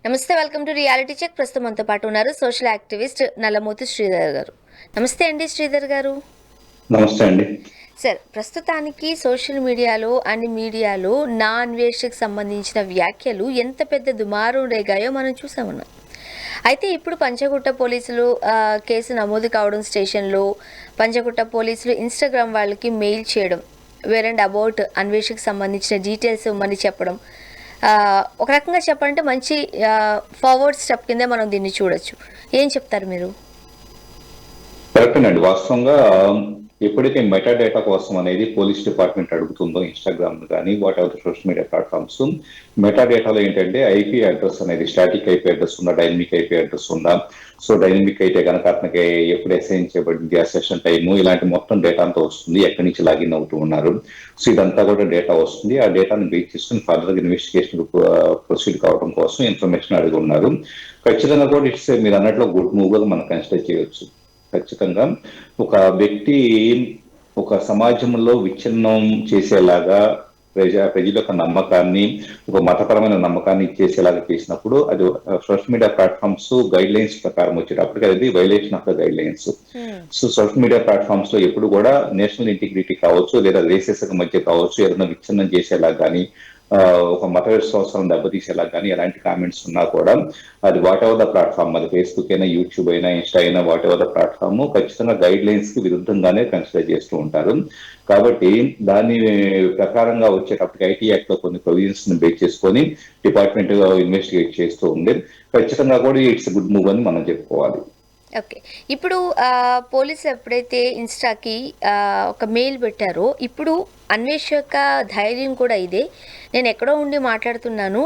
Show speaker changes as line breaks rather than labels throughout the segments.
నమస్తే, welcome to reality check. ప్రస్తుతం మనతో పాటు ఉన్నారు సోషల్ యాక్టివిస్ట్ నల్లమోతు శ్రీధర్ గారు. నమస్తే అండి శ్రీధర్ గారు.
నమస్తే అండి.
సార్, ప్రస్తుతానికి సోషల్ మీడియాలో అన్ని మీడియాలో నా అన్వేషణకు సంబంధించిన వ్యాఖ్యలు ఎంత పెద్ద దుమారం రేగాయో మనం చూసామన్నాం. అయితే ఇప్పుడు పంచగుట్ట పోలీసులు కేసు నమోదు కావడం, స్టేషన్లో పంచగుట్ట పోలీసులు ఇన్స్టాగ్రామ్ వాళ్ళకి మెయిల్ చేయడం, వేర్ అండ్ అబౌట్ అన్వేషణకు సంబంధించిన డీటెయిల్స్ ఇవ్వమని చెప్పడం, ఒక రకంగా చెప్పాలంటే మంచి ఫార్వర్డ్ స్టెప్ కిందే మనం దీన్ని చూడొచ్చు. ఏం చెప్తారు మీరు?
కరెక్ట్ అండి. వాస్తవంగా ఎప్పుడైతే మెటా డేటా కోసం అనేది పోలీస్ డిపార్ట్మెంట్ అడుగుతుందో ఇన్స్టాగ్రామ్ కానీ what ever social media platforms, meta డేటాలో ఏంటంటే ఐపీ అడ్రస్ అనేది స్టాటిక్ ఐపీ అడ్రస్ ఉందా, డైనమిక్ ఐపీ అడ్రస్ ఉందా. సో డైనమిక్ అయితే కనుక అతనికి ఎప్పుడు అసైన్ చేయబడింది, ఆ సెషన్ టైము, ఇలాంటి మొత్తం డేటా అంతా వస్తుంది, ఎక్కడి నుంచి లాగిన్ అవుతూ ఉన్నారు. సో ఇదంతా కూడా డేటా వస్తుంది. ఆ డేటాను బేస్ చేసుకుని ఫర్దర్ ఇన్వెస్టిగేషన్ ప్రొసీడ్ కావడం కోసం ఇన్ఫర్మేషన్ అడిగి ఉన్నారు. ఖచ్చితంగా కూడా ఇట్స్ మీరు అన్నట్లు గుడ్ మూవ్ గా మనం కన్సిడర్ చేయవచ్చు. ఖచ్చితంగా ఒక వ్యక్తి ఒక సమాజంలో విచ్ఛిన్నం చేసేలాగా ప్రజల యొక్క నమ్మకాన్ని, ఒక మతపరమైన నమ్మకాన్ని ఇచ్చేసేలాగా చేసినప్పుడు అది social media platforms guide lines ప్రకారం వచ్చేటప్పటికి అది violation of the guide lines. So social media platforms లో ఎప్పుడు కూడా నేషనల్ ఇంటిగ్రిటీ కావచ్చు, లేదా రేసెస్ మధ్య కావచ్చు, ఏదైనా విచ్ఛిన్నం చేసేలా కానీ, ఒక మత విశ్వాసాలను దెబ్బతీసేలా కానీ ఎలాంటి కామెంట్స్ ఉన్నా కూడా అది వాట్ ఎవర్ ద ప్లాట్ఫామ్, అది ఫేస్బుక్ అయినా, యూట్యూబ్ అయినా, ఇన్స్టా అయినా, వాట్ ఎవర్ ద ప్లాట్ఫామ్ ఖచ్చితంగా గైడ్ లైన్స్ కి విరుద్ధంగానే కన్సిడర్ చేస్తూ ఉంటారు. కాబట్టి దాని ప్రకారంగా వచ్చేటప్పటికి ఐటీ యాక్ట్ లో కొన్ని ప్రొవిజన్స్ ని బేస్ చేసుకొని డిపార్ట్మెంట్ ఇన్వెస్టిగేట్ చేస్తూ ఉంది. ఖచ్చితంగా కూడా ఇట్స్ గుడ్ మూవ్ అని మనం చెప్పుకోవాలి.
ఓకే, ఇప్పుడు పోలీసు ఎప్పుడైతే ఇన్స్టాకి ఒక మెయిల్ పెట్టారో, ఇప్పుడు అన్వేషక ధైర్యం కూడా ఇదే, నేను ఎక్కడో ఉండి మాట్లాడుతున్నాను,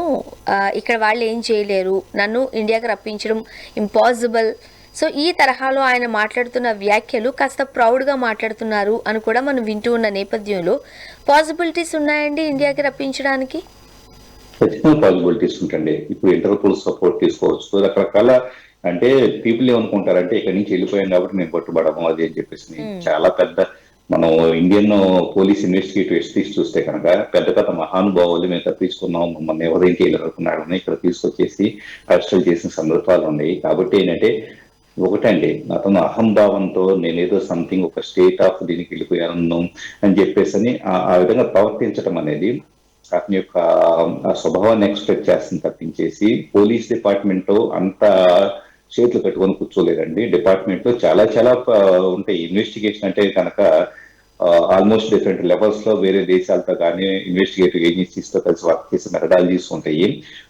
ఇక్కడ వాళ్ళు ఏం చేయలేరు, నన్ను ఇండియాకి రప్పించడం ఇంపాసిబుల్. సో ఈ తరహాలో ఆయన మాట్లాడుతున్న వ్యాఖ్యలు కాస్త ప్రౌడ్గా మాట్లాడుతున్నారు అని కూడా మనం వింటూ ఉన్న నేపథ్యంలో పాసిబిలిటీస్ ఉన్నాయండి ఇండియాకి రప్పించడానికి?
ఖచ్చితంగా పాసిబిలిటీస్ ఉంటాయండి. ఇప్పుడు ఇంటర్పోల్ సపోర్ట్ తీసుకోవచ్చు. రకరకాల అంటే పీపుల్ ఏమనుకుంటారంటే ఇక్కడి నుంచి వెళ్ళిపోయాం కాబట్టి నేను పట్టుబడము అది అని చెప్పేసి. చాలా పెద్ద మనం ఇండియన్ పోలీస్ ఇన్వెస్టిగేటివ్ ఎస్పీస్ చూస్తే కనుక పెద్ద పెద్ద మహానుభావులు మేము తప్పించుకున్నాం, మమ్మల్ని ఎవరైతే వెళ్ళనుకున్నారని ఇక్కడ తీసుకొచ్చేసి అరెస్టులు చేసిన సందర్భాలు ఉన్నాయి. కాబట్టి ఏంటంటే ఒకటండి, అతను అహంభావంతో నేనేదో సంథింగ్ ఒక స్టేట్ ఆఫ్ దీనికి వెళ్ళిపోయాను అని చెప్పేసి ఆ విధంగా ప్రవర్తించడం అనేది అతని యొక్క స్వభావాన్ని ఎక్స్ప్రెస్ చేస్తుంది తప్పించేసి పోలీస్ డిపార్ట్మెంట్ అంత చేతులు కట్టుకొని కూర్చోలేదండి. డిపార్ట్మెంట్ లో చాలా చాలా ఉంటాయి. ఇన్వెస్టిగేషన్ అంటే కనుక ఆల్మోస్ట్ డిఫరెంట్ లెవెల్స్ లో వేరే దేశాలతో కానీ ఇన్వెస్టిగేటివ్ ఏజెన్సీస్ తో కలిసి వర్క్ చేసే మెథడాలజీస్ ఉంటాయి.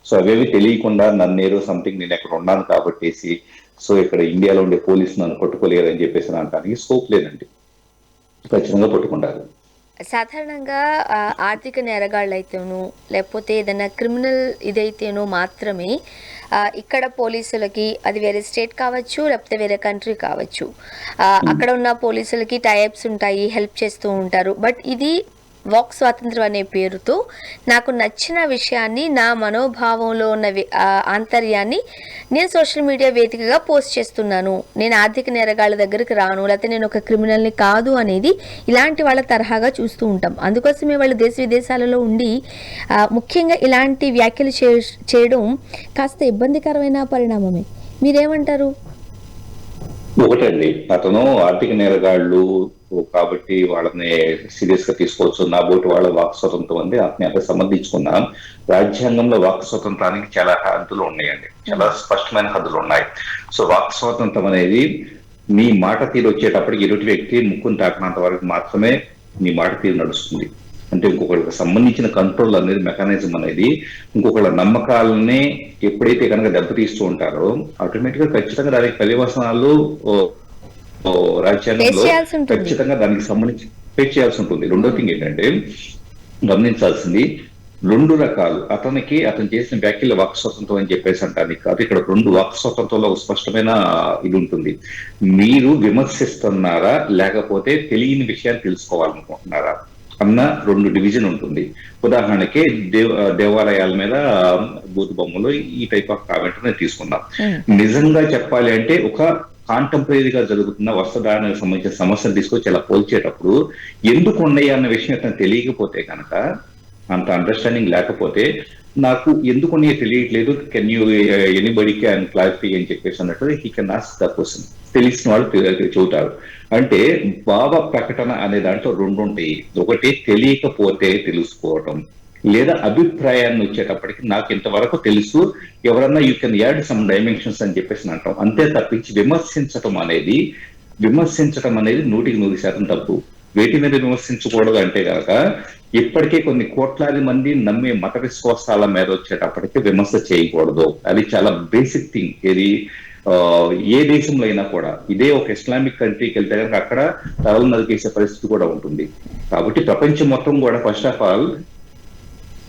సో అవేవి తెలియకుండా నన్ను ఏదో సంథింగ్ నేను ఎక్కడ ఉన్నాను కాబట్టేసి సో ఇక్కడ ఇండియాలో ఉండే పోలీసు నన్ను పట్టుకోలేరు అని చెప్పేసి అనడానికి స్కోప్ లేదండి. ఖచ్చితంగా పట్టుకుంటారు.
సాధారణంగా ఆర్థిక నేరగాళ్ళు అయితేనో లేకపోతే ఏదైనా క్రిమినల్ ఇదైతేనో మాత్రమే ఇక్కడ పోలీసులకి, అది వేరే స్టేట్ కావచ్చు లేకపోతే వేరే కంట్రీ కావచ్చు, అక్కడ ఉన్న పోలీసులకి టైప్స్ ఉంటాయి, హెల్ప్ చేస్తూ ఉంటారు. బట్ ఇది వాక్ స్వాతంత్రం అనే పేరుతో నాకు నచ్చిన విషయాన్ని, నా మనోభావంలో ఉన్న ఆంతర్యాన్ని నేను సోషల్ మీడియా వేదికగా పోస్ట్ చేస్తున్నాను, నేను ఆర్థిక నేరగాళ్ళ దగ్గరికి రాను, లేకపోతే నేను ఒక క్రిమినల్ని కాదు అనేది ఇలాంటి వాళ్ళ తరహాగా చూస్తూ ఉంటాం. అందుకోసమే వాళ్ళు దేశ విదేశాలలో ఉండి ముఖ్యంగా ఇలాంటి వ్యాఖ్యలు చేయడం కాస్త ఇబ్బందికరమైన పరిణామమే. మీరేమంటారు?
ఒకటండి, అతను ఆర్థిక నేరగాళ్ళు కాబట్టి వాళ్ళని సీరియస్ గా తీసుకోవచ్చు. నా బోటి వాళ్ళ వాక్ స్వతంత్రం ఉంది, అతని అక్కడ సమర్థించుకున్నాం. రాజ్యాంగంలో వాక్ స్వతంత్రానికి చాలా హద్దులు ఉన్నాయండి, చాలా స్పష్టమైన హద్దులు ఉన్నాయి. సో వాక్ స్వాతంత్రం అనేది నీ మాట తీరు వచ్చేటప్పటికి ఎదుటి వ్యక్తి ముక్కును తాకినంత వరకు మాత్రమే నీ మాట తీరు నడుస్తుంది. అంటే ఇంకొకరికి సంబంధించిన కంట్రోల్ అనేది మెకానిజం అనేది ఇంకొకళ్ళ నమ్మకాలని ఎప్పుడైతే కనుక దెబ్బతీస్తూ ఉంటారో ఆటోమేటిక్ గా ఖచ్చితంగా దానికి పర్యవసనాలు రాజ్యాంగంలో ఖచ్చితంగా దానికి సంబంధించి ఫేస్ చేయాల్సి ఉంటుంది. రెండో థింగ్ ఏంటంటే గమనించాల్సింది, రెండు రకాలు అతను చేసిన వ్యాఖ్యలు వాక్ స్వతంత్రం అని చెప్పేసి అంటానికి కాదు. ఇక్కడ రెండు వాక్ స్వతంత్రంలో ఒక స్పష్టమైన ఇది ఉంటుంది. మీరు విమర్శిస్తున్నారా లేకపోతే తెలియని విషయాన్ని తెలుసుకోవాలనుకుంటున్నారా అన్న రెండు డివిజన్ ఉంటుంది. ఉదాహరణకి దేవాలయాల మీద బూతు బొమ్మలు ఈ టైప్ ఆఫ్ కామెంట్ నేను తీసుకున్నాం. నిజంగా చెప్పాలి అంటే ఒక కాంటెంపరీగా జరుగుతున్న వస్త్రధారణకు సంబంధించిన సమస్యలు తీసుకొచ్చి ఇలా పోల్చేటప్పుడు ఎందుకు ఉన్నాయి అన్న విషయం అతను తెలియకపోతే కనుక అంత అండర్స్టాండింగ్ లేకపోతే నాకు ఎందుకు నేను తెలియట్లేదు, can you anybody can clarify అని చెప్పేసి అన్నట్టు he can ask the question. తెలిసిన వాళ్ళు చెబుతారు. అంటే భావ ప్రకటన అనే దాంట్లో రెండు ఉంటాయి. ఒకటి తెలియకపోతే తెలుసుకోవటం, లేదా అభిప్రాయాన్ని వచ్చేటప్పటికి నాకు ఇంతవరకు తెలుసు, ఎవరన్నా you can add some dimensions అని చెప్పేసి అంటాం. అంతే తప్పించి విమర్శించటం అనేది 100% తప్పు. వేటి మీద విమర్శించకూడదు అంటే కనుక ఇప్పటికే కొన్ని కోట్లాది మంది నమ్మే మత విశ్వాసాల మీద వచ్చేటప్పటికి విమర్శ చేయకూడదు. అది చాలా బేసిక్ థింగ్. ఇది ఏ దేశంలో అయినా కూడా, ఇదే ఒక ఇస్లామిక్ కంట్రీకి వెళ్తే కనుక అక్కడ తలలు నరికేసే పరిస్థితి కూడా ఉంటుంది. కాబట్టి ప్రపంచం మొత్తం కూడా ఫస్ట్ ఆఫ్ ఆల్,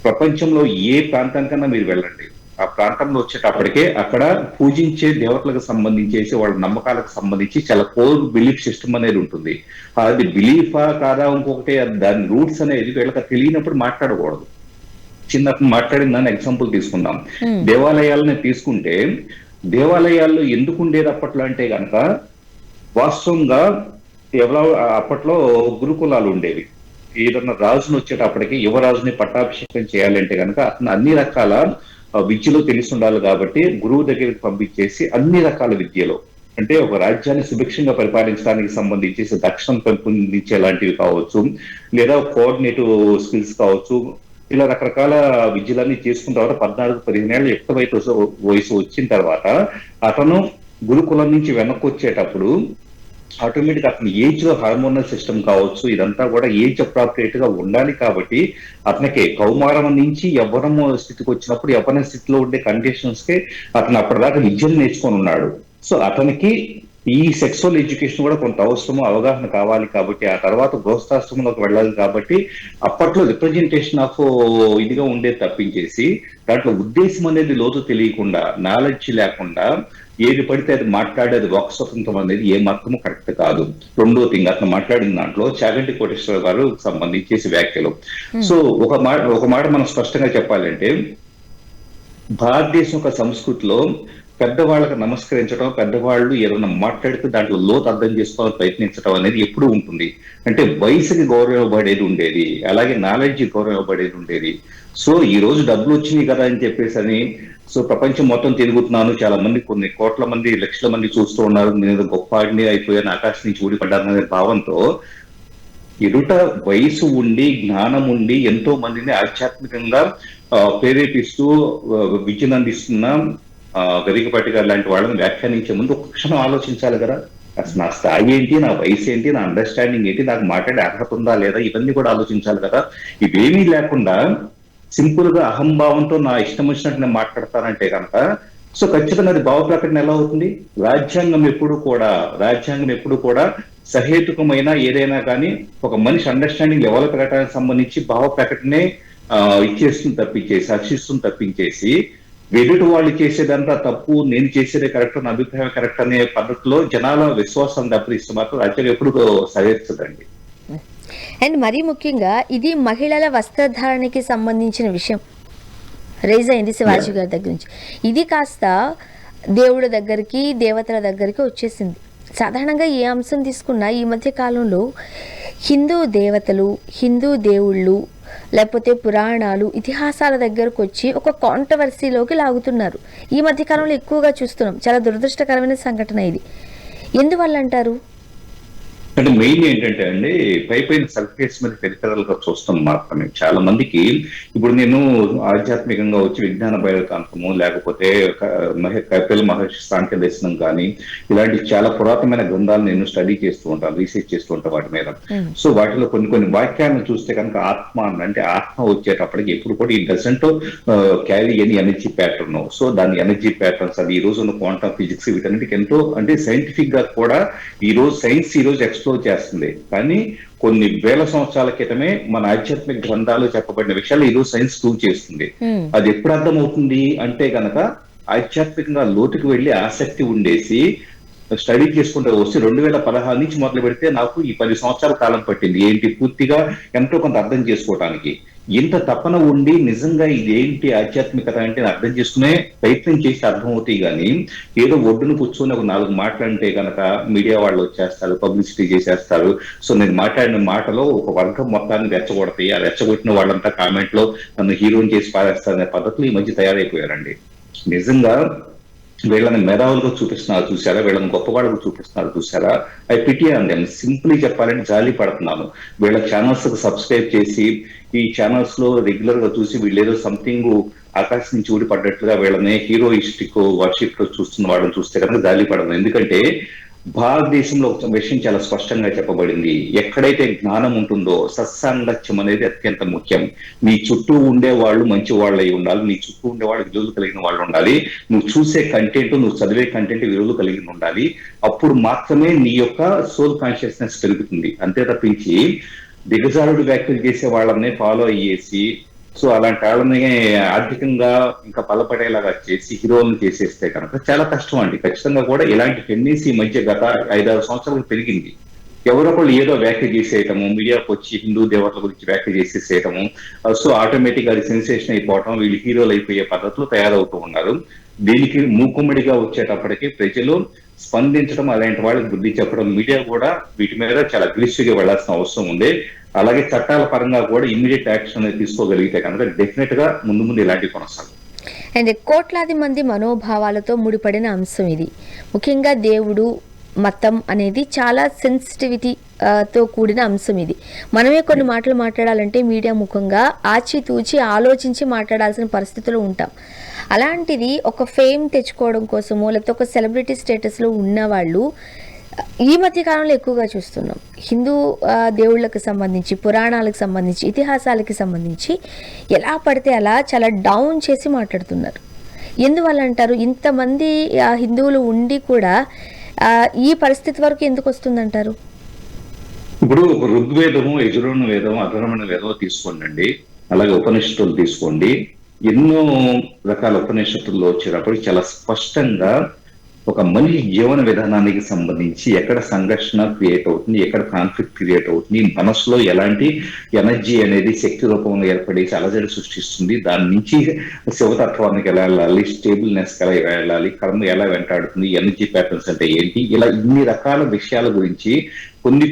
ప్రపంచంలో ఏ ప్రాంతం కన్నా మీరు వెళ్ళండి, ఆ ప్రాంతంలో వచ్చేటప్పటికే అక్కడ పూజించే దేవతలకు సంబంధించేసి వాళ్ళ నమ్మకాలకు సంబంధించి చాలా కోర్ బిలీఫ్ సిస్టమ్ అనేది ఉంటుంది. అది బిలీఫా కాదా ఇంకొకటి, దాని రూట్స్ అనేది వీళ్ళకి తెలియనప్పుడు మాట్లాడకూడదు. చిన్నప్పుడు మాట్లాడిన దాన్ని ఎగ్జాంపుల్ తీసుకుందాం. దేవాలయాలను తీసుకుంటే, దేవాలయాల్లో ఎందుకు ఉండేది అప్పట్లో అంటే కనుక వాస్తవంగా ఎవరో అప్పట్లో గురుకులాలు ఉండేవి. ఏదన్నా రాజును వచ్చేటప్పటికి యువరాజుని పట్టాభిషేకం చేయాలంటే కనుక అతను అన్ని రకాల విద్యలో తెలిసి ఉండాలి. కాబట్టి గురువు దగ్గరికి పంపించేసి అన్ని రకాల విద్యలో, అంటే ఒక రాజ్యాన్ని సుభిక్షంగా పరిపాలించడానికి సంబంధించి దక్షిణం పెంపొందించే లాంటివి కావచ్చు, లేదా కోఆర్డినేటివ్ స్కిల్స్ కావచ్చు, ఇలా రకరకాల విద్యలన్నీ చేసుకున్న తర్వాత 14-15 ఏళ్ళ యుక్త వయసు వచ్చిన తర్వాత అతను గురుకులం నుంచి వెనక్కి వచ్చేటప్పుడు ఆటోమేటిక్ అతని ఏజ్ హార్మోనల్ సిస్టమ్ కావచ్చు, ఇదంతా కూడా ఏజ్ అప్రాప్రియేట్ గా ఉండాలి. కాబట్టి అతనికి కౌమారం నుంచి యవ్వనం స్థితికి వచ్చినప్పుడు యవ్వన స్థితిలో ఉండే కండిషన్స్ కి అతను అప్పటిదాకా విద్యను నేర్చుకొని ఉన్నాడు. సో అతనికి ఈ సెక్సువల్ ఎడ్యుకేషన్ కూడా కొంత అవసరము, అవగాహన కావాలి. కాబట్టి ఆ తర్వాత గృహస్థాశ్రమంలోకి వెళ్ళాలి. కాబట్టి అప్పట్లో రిప్రజెంటేషన్ ఆఫ్ ఇదిగా ఉండేది తప్పించేసి దాంట్లో ఉద్దేశం అనేది లోతు తెలియకుండా, నాలెడ్జ్ లేకుండా ఏది పడితే అది మాట్లాడేది వాక్ స్వతంత్రం అనేది ఏ మాత్రము కరెక్ట్ కాదు. రెండో థింగ్, అతను మాట్లాడిన దాంట్లో చాగంటి కోటేశ్వర గారు సంబంధించేసి వ్యాఖ్యలు. సో ఒక మాట మనం స్పష్టంగా చెప్పాలంటే, భారతదేశం యొక్క సంస్కృతిలో పెద్దవాళ్ళకి నమస్కరించడం, పెద్దవాళ్ళు ఏదైనా మాట్లాడితే దాంట్లో లోతు అర్థం చేసుకోవాలని ప్రయత్నించడం అనేది ఎప్పుడూ ఉంటుంది. అంటే వయసుకి గౌరవం ఇవ్వబడేది ఉండేది, అలాగే నాలెడ్జ్ గౌరవం ఇవ్వబడేది ఉండేది. సో ఈ రోజు డబ్బులు వచ్చినాయి కదా అని చెప్పేసి అని సో ప్రపంచం మొత్తం తిరుగుతున్నాను, చాలా మంది, కొన్ని కోట్ల మంది, లక్షల మంది చూస్తూ ఉన్నారు, నేను గొప్ప ఆడిని అయిపోయాను, ఆకాశం నుంచి ఊడిపడ్డాననే భావంతో ఎదుట వయసు ఉండి జ్ఞానం ఉండి ఎంతో మందిని ఆధ్యాత్మికంగా ప్రేరేపిస్తూ విద్యను అందిస్తున్న గరికపాటి గారు లాంటి వాళ్ళని వ్యాఖ్యానించే ముందు ఒక క్షణం ఆలోచించాలి కదా. అసలు నా స్థాయి ఏంటి, నా వయసు ఏంటి, నా అండర్స్టాండింగ్ ఏంటి, నాకు మాట్లాడే అర్హత ఉందా లేదా, ఇవన్నీ కూడా ఆలోచించాలి కదా. ఇవేమీ లేకుండా సింపుల్ గా అహంభావంతో నా ఇష్టం వచ్చినట్టు నేను మాట్లాడతానంటే కనుక సో ఖచ్చితంగా అది భావ ప్రకటన ఎలా అవుతుంది? రాజ్యాంగం ఎప్పుడు కూడా సహేతుకమైన ఏదైనా కానీ ఒక మనిషి అండర్స్టాండింగ్ లెవెల్ పెరగడానికి సంబంధించి భావ ప్రకటనే ఇచ్చేస్తుంది తప్పించేసి, హర్షిస్తుంది తప్పించేసి, ఎదుటి వాళ్ళు చేసేదంతా తప్పు, నేను చేసేదే కరెక్ట్, నా అభిప్రాయం కరెక్ట్ అనే పద్ధతిలో జనాల విశ్వాసం దెబ్బతీస్తే మాత్రం రాజ్యాంగం ఎప్పుడు సహేస్తుందండి.
అండ్ మరీ ముఖ్యంగా ఇది మహిళల వస్త్రధారణకి సంబంధించిన విషయం రైజ్ అయింది శివాజీ గారి దగ్గర నుంచి. ఇది కాస్త దేవుడి దగ్గరికి, దేవతల దగ్గరికి వచ్చేసింది. సాధారణంగా ఏ అంశం తీసుకున్నా ఈ మధ్య కాలంలో హిందూ దేవతలు, హిందూ దేవుళ్ళు, లేకపోతే పురాణాలు, ఇతిహాసాల దగ్గరకు వచ్చి ఒక కాంట్రవర్సీలోకి లాగుతున్నారు. ఈ మధ్య కాలంలో ఎక్కువగా చూస్తున్నాం. చాలా దురదృష్టకరమైన సంఘటన ఇది. ఎందువల్ల అంటారు?
అంటే మెయిన్ ఏంటంటే అండి, పైపైన సర్ఫేస్ మీద పెరిఫెరల్ గా చూస్తాం మాత్రమే. చాలా మందికి ఇప్పుడు నేను ఆధ్యాత్మికంగా వచ్చి విజ్ఞాన బయలుకాంతము, లేకపోతే కపిల మహర్షి సాంఖ్య దర్శనం కానీ ఇలాంటి చాలా పురాతనమైన గ్రంథాలు నేను స్టడీ చేస్తూ ఉంటాను, రీసెర్చ్ చేస్తూ ఉంటాను వాటి మీద. సో వాటిలో కొన్ని వాక్యాలను చూస్తే కనుక ఆత్మ అంటే ఆత్మ వచ్చేటప్పటికి ఎప్పుడు కూడా ఈ doesn't carry any energy pattern. So దాని ఎనర్జీ ప్యాటర్న్స్ అది ఈ రోజు ఉన్న క్వాంటమ్ ఫిజిక్స్ వీటన్నిటికి ఎంతో అంటే సైంటిఫిక్ గా కూడా ఈ రోజు సైన్స్ ఈ రోజు ఎక్స్ప్లోర్ చేస్తుంది. కానీ కొన్ని వేల సంవత్సరాల క్రితమే మన ఆధ్యాత్మిక గ్రంథాలు చెప్పబడిన విషయాలు ఈరోజు సైన్స్ ప్రూవ్ చేస్తుంది. అది ఎప్పుడు అర్థం అవుతుంది అంటే గనక ఆధ్యాత్మికంగా లోతుకు వెళ్లి ఆసక్తి ఉండేసి స్టడీ చేసుకుంటే వస్తే 2016 నుంచి మొదలు పెడితే నాకు ఈ 10 సంవత్సరాల కాలం పట్టింది ఏంటి పూర్తిగా ఎంతో కొంత అర్థం చేసుకోవడానికి. ఇంత తపన ఉండి నిజంగా ఇదేంటి ఆధ్యాత్మికత అంటే అర్థం చేసుకునే ప్రయత్నం చేసి అర్థమవుతాయి కానీ ఏదో ఒడ్డును కూర్చొని ఒక 4 మాటలంటే కనుక మీడియా వాళ్ళు వచ్చేస్తారు, పబ్లిసిటీ చేసేస్తారు. సో నేను మాట్లాడిన మాటలో ఒక వర్గం మొత్తాన్ని రెచ్చగొడతాయి. ఆ రెచ్చగొట్టిన వాళ్ళంతా కామెంట్ లో నన్ను హీరోని చేసి పారేస్తారనే పద్ధతులు ఈ మధ్య తయారైపోయారండి. నిజంగా వీళ్ళని మేధావులుగా చూపిస్తున్నారు చూసారా, వీళ్ళని గొప్పవాళ్ళకు చూపిస్తున్నారు చూసారా, I pity on them. Simply చెప్పాలంటే జాలి పడుతున్నాను. వీళ్ళ ఛానల్స్ కు సబ్స్క్రైబ్ చేసి ఈ ఛానల్స్ లో రెగ్యులర్ గా చూసి వీళ్ళు ఏదో సంథింగ్ ఆకాశం నుంచి ఊడిపడ్డట్లుగా వీళ్ళని హీరోయిస్టిక్ వర్షిప్ లో చూస్తున్న వాళ్ళని చూస్తే కనుక జాలి పడను. ఎందుకంటే భారతదేశంలో ఒక విషయం చాలా స్పష్టంగా చెప్పబడింది. ఎక్కడైతే జ్ఞానం ఉంటుందో సత్సాంగత్యం అనేది అత్యంత ముఖ్యం. నీ చుట్టూ ఉండే వాళ్ళు మంచి వాళ్ళు అయి ఉండాలి, నీ చుట్టూ ఉండే వాళ్ళు విలువలు కలిగిన వాళ్ళు ఉండాలి, నువ్వు చూసే కంటెంట్, నువ్వు చదివే కంటెంట్ విలువలు కలిగి ఉండాలి. అప్పుడు మాత్రమే నీ యొక్క సోల్ కాన్షియస్నెస్ పెరుగుతుంది. అంతే తప్పించి దిగజారుడు వ్యాఖ్యలు చేసే వాళ్ళని ఫాలో అయ్యేసి సో అలాంటి వాళ్ళని ఆర్థికంగా ఇంకా బలపడేలాగా చేసి హీరోలను చేసేస్తే కనుక చాలా కష్టం అండి. ఖచ్చితంగా కూడా ఇలాంటి టెండెన్సీ ఈ మధ్య గత 5-6 సంవత్సరాలు పెరిగింది. ఎవరొకళ్ళు ఏదో వ్యాఖ్య చేసేయటము, మీడియాకు వచ్చి హిందూ దేవతల గురించి వ్యాఖ్య చేసేసేయటము, సో ఆటోమేటిక్ అది సెన్సేషన్ అయిపోవటం, వీళ్ళు హీరోలు అయిపోయే పద్ధతులు తయారవుతూ ఉన్నారు. దీనికి మూకుమ్మడిగా వచ్చేటప్పటికి ప్రజలు స్పందించడం, అలాంటి వాళ్ళకి బుద్ధి చెప్పడం, మీడియా కూడా వీటి మీద చాలా అగ్రెసివ్ గా వెళ్లాల్సిన అవసరం ఉంది. అలాగే చట్టాల పరంగా కూడా ఇమ్మీడియట్ యాక్షన్ అనేది తీసుకోగలిగితే కనుక డెఫినెట్ గా ముందు ముందు ఇలాంటివి కొనసాగుతాయి.
అండ్ కోట్లాది మంది మనోభావాలతో ముడిపడిన అంశం ఇది. ముఖ్యంగా దేవుడు, మతం అనేది చాలా సెన్సిటివిటీతో కూడిన అంశం ఇది. మనమే కొన్ని మాటలు మాట్లాడాలంటే మీడియా ముఖంగా ఆచితూచి ఆలోచించి మాట్లాడాల్సిన పరిస్థితిలో ఉంటాం. అలాంటిది ఒక ఫేమ్ తెచ్చుకోవడం కోసమో లేకపోతే ఒక సెలబ్రిటీ స్టేటస్లో ఉన్నవాళ్ళు ఈ మధ్య కాలంలో ఎక్కువగా చూస్తున్నాం. హిందూ దేవుళ్ళకి సంబంధించి, పురాణాలకు సంబంధించి, ఇతిహాసాలకి సంబంధించి ఎలా పడితే అలా చాలా డౌన్ చేసి మాట్లాడుతున్నారు. ఎందువల్ల అంటారు? ఇంతమంది హిందువులు ఉండి కూడా ఈ పరిస్థితి వరకు ఎందుకు వస్తుందంటారు?
ఇప్పుడు ఋగ్వేదము, యజుర్వేద వేదం, అధర్వణ వేదం తీసుకోండి, అలాగే ఉపనిషత్తులు తీసుకోండి. ఎన్నో రకాల ఉపనిషత్తుల్లో వచ్చేటప్పుడు చాలా స్పష్టంగా ఒక మనిషి జీవన విధానానికి సంబంధించి ఎక్కడ సంఘర్షణ క్రియేట్ అవుతుంది, ఎక్కడ కాన్ఫ్లిక్ట్ క్రియేట్ అవుతుంది, మనసులో ఎలాంటి ఎనర్జీ అనేది శక్తి రూపంలో ఏర్పడేసి అలజడి సృష్టిస్తుంది, దాని నుంచి శివతత్వానికి ఎలా వెళ్ళాలి, స్టేబుల్నెస్ ఎలా వెళ్ళాలి, కర్మ ఎలా వెంటాడుతుంది, ఎనర్జీ ప్యాటర్న్స్ అంటే ఏంటి, ఇలా ఇన్ని రకాల విషయాల గురించి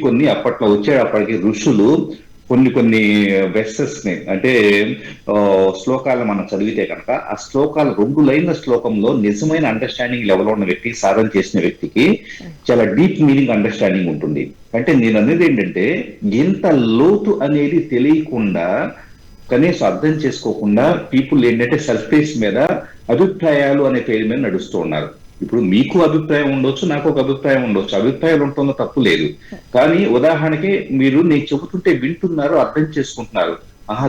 కొన్ని అప్పట్లో వచ్చేటప్పటికి ఋషులు కొన్ని వెర్సెస్ ని అంటే శ్లోకాలు మనం చదివితే కనుక ఆ శ్లోకాలు 2 లైన్ల శ్లోకంలో నిజమైన అండర్స్టాండింగ్ లెవెల్ ఉన్న వ్యక్తికి, సాధన చేసిన వ్యక్తికి చాలా డీప్ మీనింగ్ అండర్స్టాండింగ్ ఉంటుంది. అంటే నేను అనేది ఏంటంటే ఎంత లోతు అనేది తెలియకుండా, కనీసం అర్థం చేసుకోకుండా పీపుల్ ఏంటంటే సర్ఫేస్ మీద అభిప్రాయాలు అనే పేరు మీద నడుస్తూ ఉన్నారు. ఇప్పుడు మీకు అభిప్రాయం ఉండొచ్చు, నాకు ఒక అభిప్రాయం ఉండొచ్చు, అభిప్రాయాలు ఉంటుందో తప్పు లేదు. కానీ ఉదాహరణకి మీరు నేను చెబుతుంటే వింటున్నారు, అర్థం చేసుకుంటున్నారు,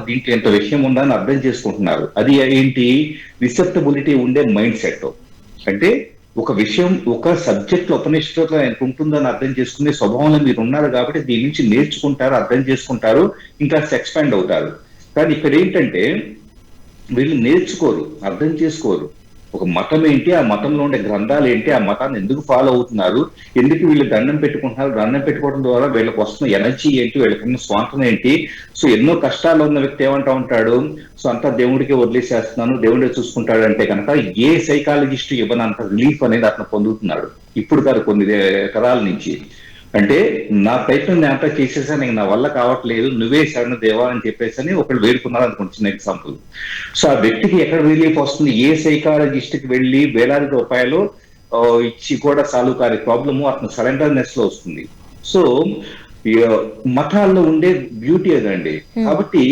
దీంట్లో ఎంత విషయం ఉందా అని అర్థం చేసుకుంటున్నారు. అది ఏంటి? రిసెప్టబిలిటీ ఉండే మైండ్ సెట్. అంటే ఒక విషయం, ఒక సబ్జెక్ట్ లో ఉపనిషత్తులో ఎంత ఉంటుందని అర్థం చేసుకునే స్వభావంలో మీరు ఉన్నారు కాబట్టి దీని నుంచి నేర్చుకుంటారు, అర్థం చేసుకుంటారు, ఇంకా ఎక్స్పాండ్ అవుతారు. కానీ ఇక్కడ ఏంటంటే వీళ్ళు నేర్చుకోరు, అర్థం చేసుకోరు. ఒక మతం ఏంటి, ఆ మతంలో ఉండే గ్రంథాలు ఏంటి, ఆ మతాన్ని ఎందుకు ఫాలో అవుతున్నారు, ఎందుకు వీళ్ళు దండం పెట్టుకుంటున్నారు, దండం పెట్టుకోవడం ద్వారా వీళ్ళకి వస్తున్న ఎనర్జీ ఏంటి, వీళ్ళకున్న స్వాంతం ఏంటి. సో ఎన్నో కష్టాలు ఉన్న వ్యక్తి ఏమంటా ఉంటాడు, సో అంతా దేవుడికే వదిలేసేస్తున్నాను, దేవుడే చూసుకుంటాడు అంటే కనుక ఏ సైకాలజిస్ట్ ఇవ్వనంత రిలీఫ్ అనేది అతను పొందుతున్నాడు. ఇప్పుడు కాదు, కొన్ని తరాల నుంచి. అంటే నా ప్రయత్నం నేను అంతా చేసేసాను, నా వల్ల కావట్లేదు, నువ్వే శరణ దేవా అని చెప్పేసి అని ఒకళ్ళు వేడుకున్నారు అనుకుంటున్న ఎగ్జాంపుల్. సో ఆ వ్యక్తికి ఎక్కడ రిలీఫ్ వస్తుంది? ఏ సైకాలజిస్ట్ కి వెళ్ళి వేలాది రూపాయలు ఇచ్చి కూడా సాల్వ్ కాని ప్రాబ్లము అతను సరెండర్నెస్ లో వస్తుంది. సో మతాల్లో ఉండే బ్యూటీ అదండి. కాబట్టి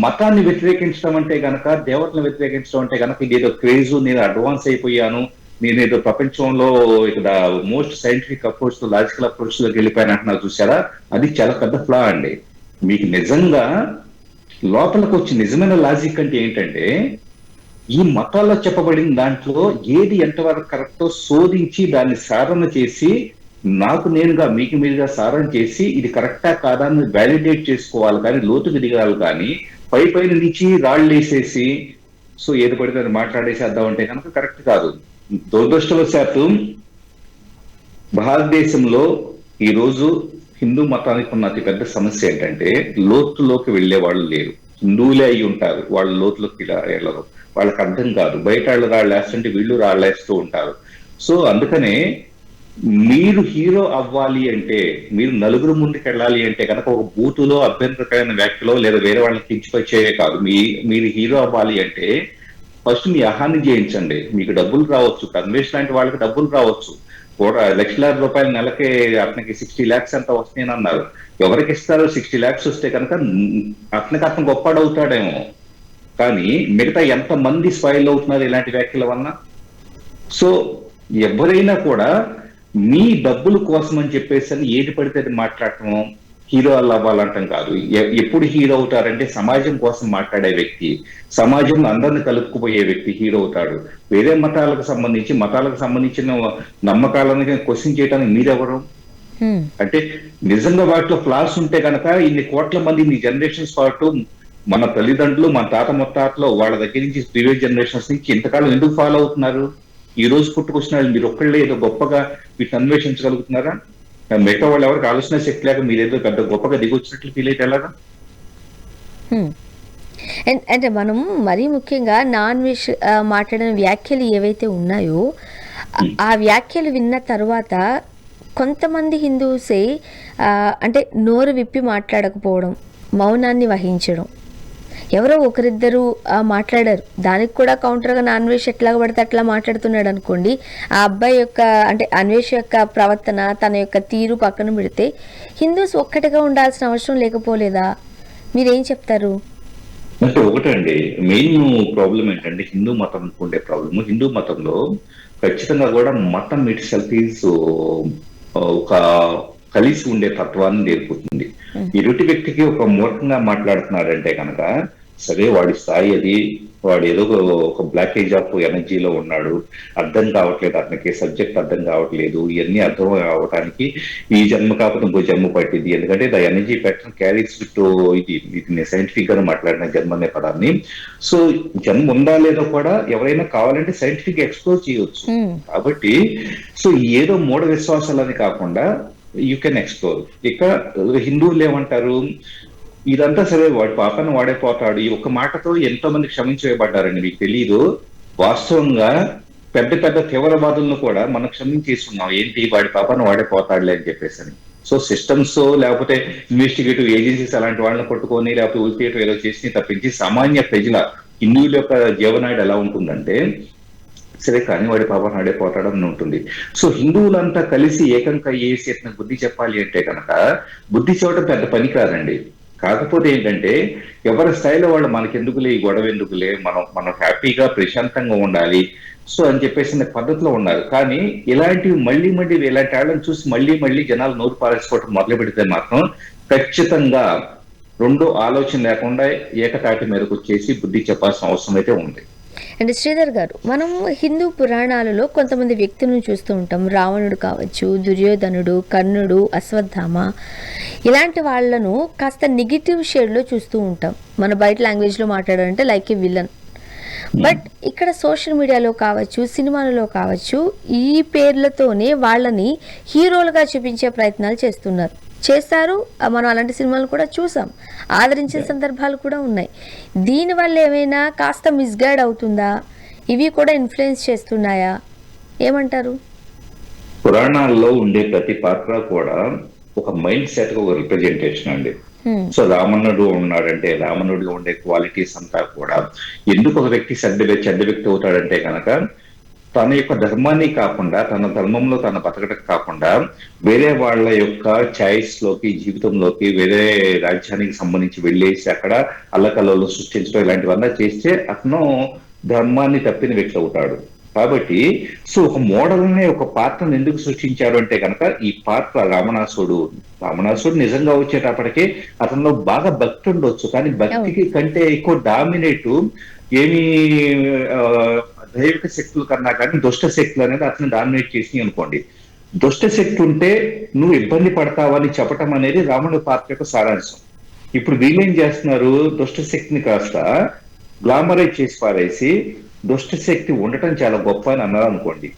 మతాన్ని వ్యతిరేకించడం అంటే గనక, దేవతను వ్యతిరేకించడం అంటే గనక ఇదేదో క్రేజ్, నేను అడ్వాన్స్ అయిపోయాను, నేనేదో ప్రపంచంలో ఇక్కడ మోస్ట్ సైంటిఫిక్ అప్రోచ్ తో, లాజికల్ అప్రోచ్ లోకి వెళ్ళిపోయాను అంటున్నారు చూసారా, అది చాలా పెద్ద ఫ్లా అండి. మీకు నిజంగా లోపలికి వచ్చి నిజమైన లాజిక్ అంటే ఏంటంటే ఈ మతాల్లో చెప్పబడిన దాంట్లో ఏది ఎంతవరకు కరెక్టో శోధించి దాన్ని సాధన చేసి, నాకు నేనుగా మీకు మీరుగా సాధన చేసి ఇది కరెక్టా కాదా అని వ్యాలిడేట్ చేసుకోవాలి. కానీ లోతుకు దిగాలి. కానీ పైన నుంచి రాళ్ళు వేసేసి సో ఏది పడితే అది మాట్లాడేసేద్దామంటే కనుక కరెక్ట్ కాదు. దురదృష్టవశాత్తు భారతదేశంలో ఈరోజు హిందూ మతానికి ఉన్న అతి పెద్ద సమస్య ఏంటంటే లోతులోకి వెళ్లే వాళ్ళు లేరు. హిందువులే అయి ఉంటారు, వాళ్ళ లోతులోకి వెళ్ళరు, వాళ్ళకి అర్థం కాదు. బయట వాళ్ళు రాళ్ళు వేస్తుంటే వీళ్ళు రాళ్ళు వేస్తూ ఉంటారు. సో అందుకనే మీరు హీరో అవ్వాలి అంటే, మీరు నలుగురు ముందుకు వెళ్ళాలి అంటే కనుక ఒక బూతులో అభ్యంతరకరమైన వ్యాఖ్యలో లేదా వేరే వాళ్ళని కించిపరిచేవే కాదు. మీరు హీరో అవ్వాలి అంటే ఫస్ట్ మీ అహాన్ని జయించండి. మీకు డబ్బులు రావచ్చు, కన్వేష్ లాంటి వాళ్ళకి డబ్బులు రావచ్చు, కూడా లక్షలాది రూపాయల నెలకి అతనికి 60 lakhs ఎంత వస్తాయని అన్నారు. ఎవరికి ఇస్తారు? 60 lakhs వస్తే కనుక అతను గొప్పడవుతాడేమో, కానీ మిగతా ఎంత మంది స్పాయిల్ అవుతున్నారు ఇలాంటి వ్యాఖ్యల వలన? సో ఎవరైనా కూడా మీ డబ్బుల కోసం అని చెప్పేసి ఏది పడితే అది మాట్లాడటం హీరో అవ్వాలంటాం కాదు. ఎప్పుడు హీరో అవుతారంటే సమాజం కోసం మాట్లాడే వ్యక్తి, సమాజంలో అందరిని కలుపుకుపోయే వ్యక్తి హీరో అవుతాడు. వేరే మతాలకు సంబంధించిన నమ్మకాలను క్వశ్చన్ చేయడానికి మీరెవరు? అంటే నిజంగా వాటిలో ఫ్లాస్ ఉంటే కనుక ఇన్ని కోట్ల మంది ఇన్ని జనరేషన్స్ పాటు మన తల్లిదండ్రులు, మన తాత ముత్తాతలో వాళ్ళ దగ్గర నుంచి ప్రీవియస్ జనరేషన్స్ నుంచి ఇంతకాలం ఎందుకు ఫాలో అవుతున్నారు? ఈ రోజు పుట్టుకొచ్చిన వాళ్ళు మీరు ఒక్కళ్ళే ఏదో గొప్పగా వీటిని అన్వేషించగలుగుతున్నారా? మిగతా వాళ్ళు ఎవరికి ఆలోచన శక్తి లేక మీరేదో పెద్ద గొప్పగా దిగొచ్చినట్లు ఫీల్ అయితే ఎలాగా?
అంటే మనం మరీ ముఖ్యంగా నాన్ వెజ్ మాట్లాడిన వ్యాఖ్యలు ఏవైతే ఉన్నాయో ఆ వ్యాఖ్యలు విన్న తర్వాత కొంతమంది హిందూసే అంటే నోరు విప్పి మాట్లాడకపోవడం, మౌనాన్ని వహించడం, ఎవరో ఒకరిద్దరు మాట్లాడారు, దానికి కూడా కౌంటర్గా నాన్ వెజ్ ఎట్లా పడితే అట్లా మాట్లాడుతున్నాడు అనుకోండి. ఆ అబ్బాయి యొక్క అంటే అన్వేష్ యొక్క ప్రవర్తన, తన యొక్క తీరు పక్కన పెడితే హిందూస్ ఒక్కటిగా ఉండాల్సిన అవసరం లేకపోలేదా? మీరేం చెప్తారు?
అంటే ఒకటండి, మెయిన్ ప్రాబ్లం ఏంటంటే హిందూ మతం ఉండే ప్రాబ్లమ్. హిందూ మతంలో ఖచ్చితంగా కూడా మతం ఇట్ సెల్ఫ్ ఈజ్ ఒక కలిసి ఉండే తత్వాన్ని నేర్పుతుంది. ఎదుటి వ్యక్తికి ఒక మూర్ఖంగా మాట్లాడుతున్నాడంటే కనుక సరే, వాడి స్థాయి అది, వాడు ఏదో ఒక బ్లాకేజ్ ఆఫ్ ఎనర్జీలో ఉన్నాడు, అర్థం కావట్లేదు, అతనికి సబ్జెక్ట్ అర్థం కావట్లేదు, ఇవన్నీ అర్థం అవడానికి ఈ జన్మ కాకపోతే ఇంకో జన్మ పట్టింది. ఎందుకంటే the energy pattern carries with ఇది నేను సైంటిఫిక్ గా మాట్లాడిన జన్మ అనే పదాన్ని. సో జన్మ ఉందా లేదో కూడా ఎవరైనా కావాలంటే సైంటిఫిక్ ఎక్స్ప్లోర్ చేయవచ్చు. కాబట్టి సో ఏదో మూఢ విశ్వాసాలని కాకుండా యూ కెన్ ఎక్స్ప్లోర్. ఇక హిందువులు ఏమంటారు, ఇదంతా సరే వాడి పాపను వాడే పోతాడు, ఈ ఒక్క మాటతో ఎంతో మంది క్షమించబడ్డారండి. మీకు తెలీదు, వాస్తవంగా పెద్ద పెద్ద తీవ్రవాదులను కూడా మనం క్షమించేస్తున్నాం. ఏంటి, వాడి పాపను వాడే పోతాడులే అని చెప్పేసి. సో సిస్టమ్స్ లేకపోతే ఇన్వెస్టిగేటివ్ ఏజెన్సీస్ అలాంటి వాళ్ళని పట్టుకొని లేకపోతే ఉల్పేయటం ఏదో చేసి తప్పించి సామాన్య ప్రజల హిందువుల యొక్క జీవనాయుడు ఎలా ఉంటుందంటే సరే కానీ వాడి పాపను వాడే పోతాడని ఉంటుంది. సో హిందువులంతా కలిసి ఏకంగా ఏసి అతనికి బుద్ధి చెప్పాలి అంటే కనుక బుద్ధి చెప్పడం పెద్ద పని కాదండి. కాకపోతే ఏంటంటే ఎవరి స్థాయిలో వాళ్ళు మనకెందుకులే, ఈ గొడవ ఎందుకులే, మనం హ్యాపీగా ప్రశాంతంగా ఉండాలి సో అని చెప్పేసి పద్ధతిలో ఉన్నారు. కానీ ఇలాంటివి మళ్ళీ ఇలాంటి వాళ్ళని చూసి మళ్ళీ జనాలు నోరు పారేసుకోవటం మొదలు పెడితే మాత్రం ఖచ్చితంగా రెండో ఆలోచన లేకుండా ఏకతాటి మీదకు వచ్చేసి బుద్ధి చెప్పాల్సిన అవసరం అయితే ఉంది.
అంటే శ్రీధర్ గారు, మనం హిందూ పురాణాలలో కొంతమంది వ్యక్తులను చూస్తూ ఉంటాం. రావణుడు కావచ్చు, దుర్యోధనుడు, కర్ణుడు, అశ్వత్థామ, ఇలాంటి వాళ్ళను కాస్త నెగిటివ్ షేడ్లో చూస్తూ ఉంటాం. మన బయట లాంగ్వేజ్లో మాట్లాడాలంటే లైక్ ఏ విలన్. బట్ ఇక్కడ సోషల్ మీడియాలో కావచ్చు, సినిమాలలో కావచ్చు, ఈ పేర్లతోనే వాళ్ళని హీరోలుగా చూపించే ప్రయత్నాలు చేస్తారు. మనం అలాంటి సినిమాలు కూడా చూసాం, ఆదరించిన సందర్భాలు కూడా ఉన్నాయి. దీనివల్ల ఏమైనా కాస్త మిస్గైడ్ అవుతుందా? ఇవి కూడా ఇన్ఫ్లుయెన్స్ చేస్తున్నాయా? ఏమంటారు?
పురాణాల్లో ఉండే ప్రతి పాత్ర కూడా ఒక మైండ్ సెట్ ఒక రిప్రజెంటేషన్ అండి. సో రావణుడు ఉన్నాడంటే రావణుడిగా ఉండే క్వాలిటీస్ అంతా కూడా ఎందుకు ఒక వ్యక్తి చెడ్డ వ్యక్తి అవుతాడంటే కనుక తన యొక్క ధర్మాన్ని కాకుండా, తన ధర్మంలో తన బతకడం కాకుండా వేరే వాళ్ళ యొక్క ఛాయిస్ లోకి, జీవితంలోకి, వేరే రాజ్యానికి సంబంధించి వెళ్ళేసి అక్కడ అల్లకల్లోలు సృష్టించడం ఇలాంటివన్నీ చేస్తే అతను ధర్మాన్ని తప్పిన వ్యక్తి అవుతాడు. కాబట్టి సో ఒక మోడల్ అనే ఒక పాత్రను ఎందుకు సృష్టించాడు అంటే కనుక ఈ పాత్ర రావణాసుడు నిజంగా వచ్చేటప్పటికే అతనిలో బాగా భక్తి ఉండొచ్చు, కానీ భక్తికి కంటే ఎక్కువ డామినేట్ ఏమి దైవిక శక్తుల కన్నా కానీ దుష్ట శక్తులు అనేది అతను డామినేట్ చేసి అనుకోండి. దుష్ట శక్తి ఉంటే నువ్వు ఇబ్బంది పడతావని చెప్పటం అనేది రావణుడి పాత్ర యొక్క సారాంశం. ఇప్పుడు వీళ్ళేం చేస్తున్నారు, దుష్ట శక్తిని కాస్త గ్లామరైజ్ చేసి పారేసి దుష్ట శక్తి ఉండటం చాలా గొప్ప అని అన్నారు అనుకోండి.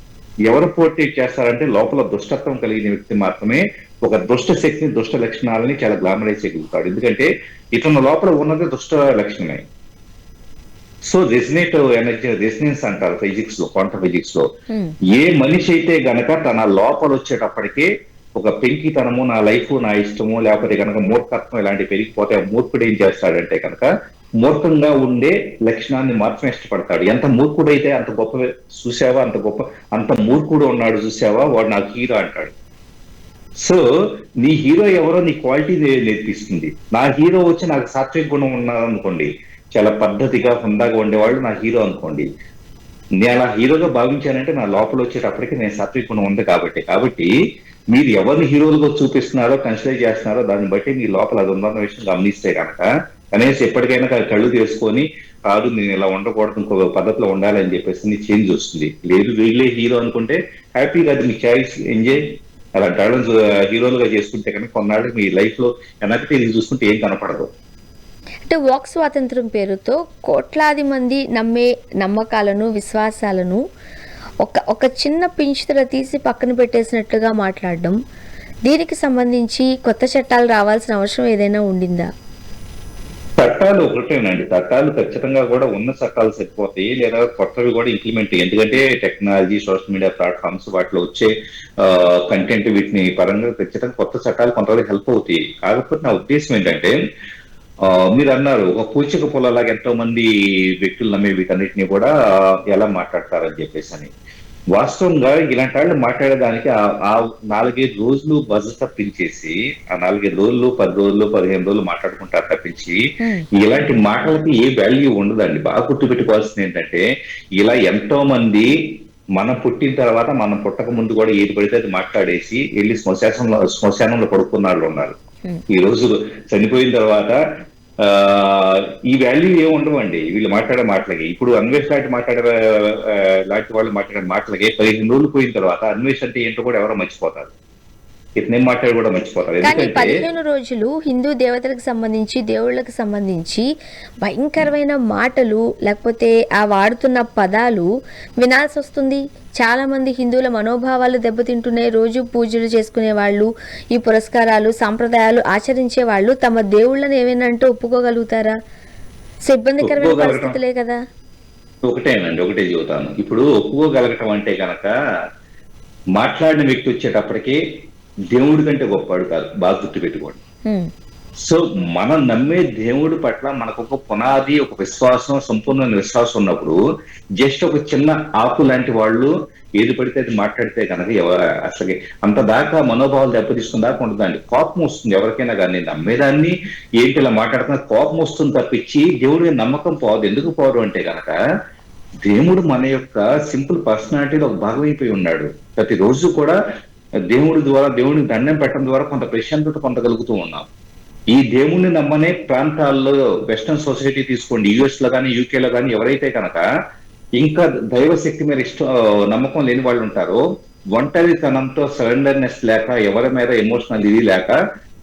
ఎవరు పోర్ట్రేట్ చేస్తారంటే లోపల దుష్టత్వం కలిగిన వ్యక్తి మాత్రమే ఒక దుష్ట శక్తిని, దుష్ట లక్షణాలని చాలా గ్లామరైజ్ చేయగలుగుతాడు. ఎందుకంటే ఇతను లోపల ఉన్నది దుష్ట లక్షణమే. సో రెసినేట్ ఎనర్జీ, రెసినెన్స్ అంటారు ఫిజిక్స్ లో, క్వాంటం ఫిజిక్స్ లో. ఏ మనిషి అయితే గనక తన లోపల వచ్చేటప్పటికే ఒక పెంకితనము, నా లైఫ్ నా ఇష్టము, లేకపోతే కనుక మూర్ఖత్వం ఇలాంటివి పెరిగిపోతే మూర్ఖుడు ఏం చేస్తాడంటే కనుక మూర్ఖంగా ఉండే లక్షణాన్ని మాత్రమే ఇష్టపడతాడు. ఎంత మూర్ఖుడైతే అంత గొప్ప చూసావా, అంత గొప్ప, అంత మూర్ఖుడు ఉన్నాడు చూసావా, వాడు నాకు హీరో అంటాడు. సో నీ హీరో ఎవరో నీ క్వాలిటీ నేర్పిస్తుంది. నా హీరో వచ్చి నాకు సాత్విక గుణం ఉన్నాడు అనుకోండి, చాలా పద్ధతిగా హుందాగా ఉండేవాళ్ళు నా హీరో అనుకోండి. నేను అలా హీరోగా భావించానంటే నా లోపల వచ్చేటప్పటికి నేను సాత్విక గుణం ఉంది కాబట్టి మీరు ఎవరిని హీరోలుగా చూపిస్తున్నారో, కన్సిడర్ చేస్తున్నారో దాన్ని బట్టి మీ లోపల అది ఉందన్న విషయం గమనిస్తే కనుక కనీసం ఎప్పటికైనా కళ్ళు తీసుకొని కాదు నేను ఇలా ఉండకూడదు, ఇంకో పద్ధతిలో ఉండాలని చెప్పేసి నీ చేంజ్ వస్తుంది. లేదు వీళ్ళే హీరో అనుకుంటే హ్యాపీగా అది మీ చాయిస్, ఎంజాయ్. అలాంటి వాళ్ళని హీరోలుగా చేసుకుంటే కనుక కొన్నాళ్ళు మీ లైఫ్ లో వెనక్కి తిరిగి చూసుకుంటే ఏం కనపడదు.
అంటే వాక్ స్వాతంత్రం పేరుతో కోట్లాది మంది నమ్మే నమ్మకాలను, విశ్వాసాలను ఒక చిన్న పింఛుతర తీసి పక్కన పెట్టేసినట్లుగా మాట్లాడడం, దీనికి సంబంధించి కొత్త చట్టాలు రావాల్సిన అవసరం ఏదైనా ఉండిందా?
చట్టాలు ఒకటేనండి, చట్టాలు ఖచ్చితంగా కూడా ఉన్న చట్టాలు సరిపోతాయి, లేదా కొత్తవి కూడా ఇంప్లిమెంట్. ఎందుకంటే టెక్నాలజీ, సోషల్ మీడియా ప్లాట్ఫామ్స్, వాటిలో వచ్చే కంటెంట్, వీటిని పరంగా ఖచ్చితంగా కొత్త చట్టాలు కొంతవరకు హెల్ప్ అవుతాయి. కాకపోతే నా ఉద్దేశం ఏంటంటే మీరు అన్నారు ఒక పూచిక పొలలాగా ఎంతో మంది వ్యక్తులు నమ్మే వీటన్నిటిని కూడా ఎలా మాట్లాడతారని చెప్పేసి అని. వాస్తవంగా ఇలాంటి వాళ్ళు మాట్లాడేదానికి ఆ 4-5 రోజులు బజ్ తప్పించేసి, ఆ 4-5 రోజులు, 10 రోజులు, 15 రోజులు మాట్లాడుకుంటారు తప్పించి ఇలాంటి మాటలకి ఏ వాల్యూ ఉండదండి. బాగా గుర్తుపెట్టుకోవాల్సింది ఏంటంటే ఇలా ఎంతో మంది మనం పుట్టిన తర్వాత, మనం పుట్టక ముందు కూడా ఏది పడితే అది మాట్లాడేసి వెళ్ళి శ్మశానంలో పడుకున్న వాళ్ళు ఉన్నారు. ఈ రోజు చనిపోయిన తర్వాత ఈ వాల్యూ ఏమి ఉండవండి వీళ్ళు మాట్లాడే మాటలకి. ఇప్పుడు అన్వేష్ లాంటి వాళ్ళు మాట్లాడే మాటలకి 15 రోజులు పోయిన తర్వాత అన్వేష్ అంటే ఏంటో కూడా ఎవరో మర్చిపోతారు, ఇతనేం మాట్లాడి కూడా మర్చిపోతారు.
కానీ 15 రోజులు హిందూ దేవతలకు సంబంధించి, దేవుళ్ళకి సంబంధించి భయంకరమైన మాటలు, లేకపోతే ఆ వాడుతున్న పదాలు వినాల్సి వస్తుంది. చాలా మంది హిందువుల మనోభావాలు దెబ్బతింటున్నాయి. రోజు పూజలు చేసుకునే వాళ్ళు, ఈ పురస్కారాలు, సాంప్రదాయాలు ఆచరించే వాళ్ళు తమ దేవుళ్ళని ఏమైనా అంటే ఒప్పుకోగలుగుతారా? సో ఇబ్బందికరమైన పరిస్థితులే కదా.
ఒకటేనండి, ఒకటే చెబుతాను. ఇప్పుడు ఒప్పుకోగలగటం అంటే కనుక మాట్లాడిన వ్యక్తి వచ్చేటప్పటికి దేవుడి కంటే గొప్పవాడు కాదు, బాగా గుర్తుపెట్టుకోండి. సో మనం నమ్మే దేవుడి పట్ల మనకు ఒక పునాది, ఒక విశ్వాసం, సంపూర్ణ విశ్వాసం ఉన్నప్పుడు జస్ట్ ఒక చిన్న ఆకు లాంటి వాళ్ళు ఏది పడితే అది మాట్లాడితే కనుక అసలు అంత దాకా మనోభావాలు దెబ్బతీసుకున్న దాకా ఉండదండి. కోపం వస్తుంది ఎవరికైనా కానీ. నమ్మేదాన్ని ఏంటి ఇలా మాట్లాడుతున్నా కోపం వస్తుంది తప్పించి దేవుడి నమ్మకం పోదు. ఎందుకు పోదు అంటే కనుక దేవుడు మన యొక్క సింపుల్ పర్సనాలిటీలో ఒక భాగం అయిపోయి ఉన్నాడు. ప్రతిరోజు కూడా దేవుడి ద్వారా, దేవుడిని దండం పెట్టడం ద్వారా కొంత ప్రశాంతత పొందగలుగుతూ ఉన్నాం. ఈ దేవుణ్ణి నమ్మనే ప్రాంతాల్లో వెస్టర్న్ సొసైటీ తీసుకోండి, యుఎస్ లో కానీ యూకేలో కానీ ఎవరైతే కనుక ఇంకా దైవశక్తి మీద నమ్మకం లేని వాళ్ళు ఉంటారో, ఒంటరితనంతో సరెండర్నెస్ లేక, ఎవరి మీద ఎమోషనల్ ఇది లేక,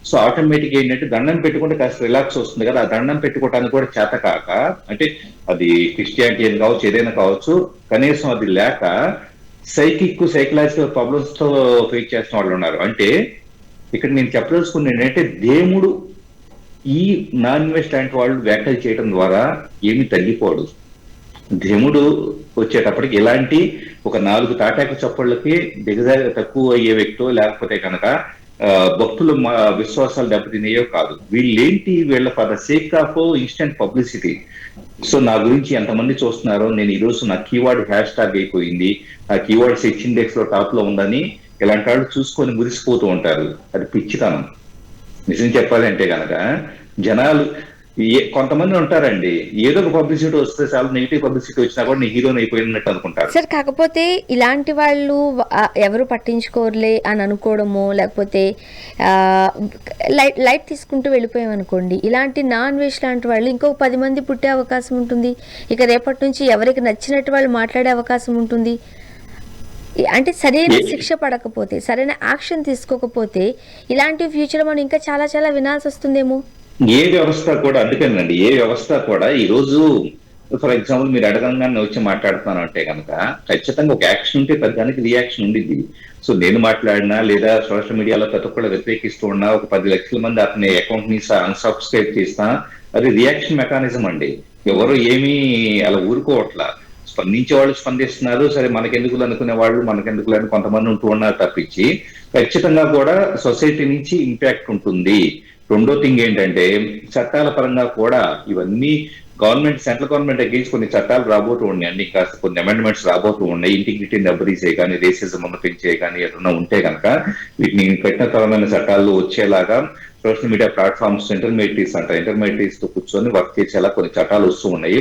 సో ఆటోమేటిక్ ఏంటంటే దండం పెట్టుకుంటే కాస్త రిలాక్స్ వస్తుంది కదా. ఆ దండం పెట్టుకోవడానికి కూడా చేత కాక, అంటే అది క్రిస్టియానిటీ అని కావచ్చు, ఏదైనా కావచ్చు, కనీసం అది లేక సైకలాజికల్ ప్రాబ్లమ్స్ తో ఫేస్ చేసిన వాళ్ళు ఉన్నారు. అంటే ఇక్కడ నేను చెప్పదలుచుకున్న ఏంటంటే దేవుడు ఈ నాన్ వెస్ట్ లాంటి వాళ్ళు వ్యాఖ్యలు చేయడం ద్వారా ఏమి తగ్గిపోడు. దేవుడు వచ్చేటప్పటికి ఇలాంటి ఒక 4 తాటాకు చప్పళ్ళకి తక్కువ అయ్యే వ్యక్తో, లేకపోతే కనుక భక్తుల విశ్వాసాలు దెబ్బతినేయో కాదు. వీళ్ళేంటి, వీళ్ళ for the sake of instant publicity. So నా గురించి ఎంతమంది చూస్తున్నారో, నేను ఈ రోజు నా కీవర్డ్ హ్యాష్ ట్యాగ్ అయిపోయింది, ఆ కీవర్డ్ సెర్చ్ ఇండెక్స్ లో టాప్ లో ఉందని ఇలాంటి వాళ్ళు చూసుకొని మురిసిపోతూ ఉంటారు. అది పిచ్చితనం. నిజం చెప్పాలంటే కనుక జనాలు కొంతమంది ఉంటారండి, ఏదో ఒక పబ్లిసిటీ వస్తే చాలా, నెగిటివ్ పబ్లిసిటీ వచ్చినా కూడా నీ హీరోని అయిపోయినట్టు అనుకుంటారు.
సార్ కాకపోతే ఇలాంటి వాళ్ళు ఎవరు పట్టించుకోరులే అని అనుకోవడము, లేకపోతే లైట్ తీసుకుంటూ వెళ్ళిపోయాం అనుకోండి, ఇలాంటి నాన్ వెజ్ లాంటి వాళ్ళు ఇంకో 10 మంది పుట్టే అవకాశం ఉంటుంది. ఇక రేపటి నుంచి ఎవరికి నచ్చినట్టు వాళ్ళు మాట్లాడే అవకాశం ఉంటుంది. అంటే సరైన శిక్ష పడకపోతే, సరైన యాక్షన్ తీసుకోకపోతే ఇలాంటి ఫ్యూచర్ మనం ఇంకా చాలా చాలా వినాల్సి వస్తుందేమో.
ఏ వ్యవస్థ కూడా, అందుకేనండి ఏ వ్యవస్థ కూడా ఈ రోజు ఫర్ ఎగ్జాంపుల్ మీరు అడగంగానే వచ్చి మాట్లాడుతాను అంటే కనుక ఖచ్చితంగా ఒక యాక్షన్ ఉంటే దానికి రియాక్షన్ ఉండిద్ది. సో నేను మాట్లాడినా లేదా సోషల్ మీడియాలో ప్రతి ఒక్కళ్ళు వ్యతిరేకిస్తూ ఉన్నా ఒక 10 లక్షల మంది అతని అకౌంట్ ని అన్సబ్స్క్రైబ్ చేస్తా, అది రియాక్షన్ మెకానిజం అండి. ఎవరు ఏమీ అలా ఊరుకోవట్లా, స్పందించే వాళ్ళు స్పందిస్తున్నారు. సరే మనకెందుకు అనుకునే వాళ్ళు మనకెందుకు అని కొంతమంది ఉంటూ ఉన్నారు తప్పించి ఖచ్చితంగా కూడా సొసైటీ నుంచి ఇంపాక్ట్ ఉంటుంది. రెండో థింగ్ ఏంటంటే చట్టాల పరంగా కూడా ఇవన్నీ సెంట్రల్ గవర్నమెంట్ అగేన్స్ కొన్ని చట్టాలు రాబోతూ ఉన్నాయండి. ఇంకా కొన్ని అమెండ్మెంట్స్ రాబోతూ ఉన్నాయి. ఇంటిగ్రిటీని దెబ్బతీసే కానీ రేసిజం పెంచే కానీ ఏదైనా ఉంటే కనుక వీటిని కఠినతరమైన చట్టాలు వచ్చేలాగా సోషల్ మీడియా ప్లాట్ఫామ్స్ ఇంటర్మీడియట్స్ తో కూర్చొని వర్క్ చేసేలా కొన్ని చట్టాలు వస్తూ ఉన్నాయి.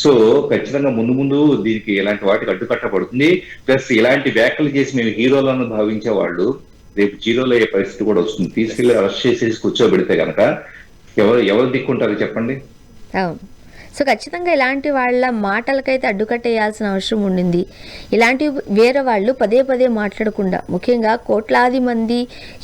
సో ఖచ్చితంగా ముందు దీనికి ఇలాంటి వాటికి అడ్డుకట్టబడుతుంది. ప్లస్ ఇలాంటి వ్యాఖ్యలు చేసి మేము హీరోలను భావించే వాళ్ళు రేపు జీరోలో అయ్యే పరిస్థితి కూడా వస్తుంది. తీసుకెళ్లి అరెస్ట్ చేసేసి కూర్చోబెడితే కనుక ఎవరు దిక్కుంటారు చెప్పండి?
అవును. సో ఖచ్చితంగా ఇలాంటి వాళ్ళ మాటలకైతే అడ్డుకట్టేయాల్సిన అవసరం ఉండింది. ఇలాంటి వేరే వాళ్ళు పదే పదే మాట్లాడకుండా, ముఖ్యంగా కోట్లాది మంది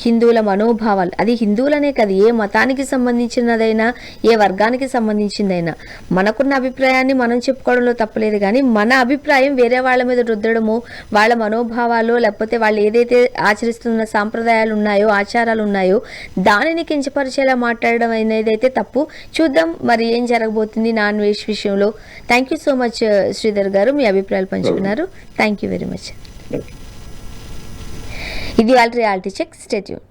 హిందువుల మనోభావాలు, అది హిందువులనే కాదు, ఏ మతానికి సంబంధించినదైనా ఏ వర్గానికి సంబంధించిందైనా మనకున్న అభిప్రాయాన్ని మనం చెప్పుకోవడంలో తప్పలేదు. కానీ మన అభిప్రాయం వేరే వాళ్ళ మీద రుద్దడము, వాళ్ళ మనోభావాలు లేకపోతే వాళ్ళు ఏదైతే ఆచరిస్తున్న సాంప్రదాయాలు ఉన్నాయో ఆచారాలు ఉన్నాయో దానిని కించపరిచేలా మాట్లాడడం అనేది అయితే తప్పు. చూద్దాం మరి ఏం జరగబోతుంది నాన్ వెజ్ విషయంలో. Thank you so much Sridhar గారు, మీ అభిప్రాయాలు పంచుకున్నారు. Thank you very much. ఇది వాళ్ళ రియాలిటీ చెక్. Stay tune.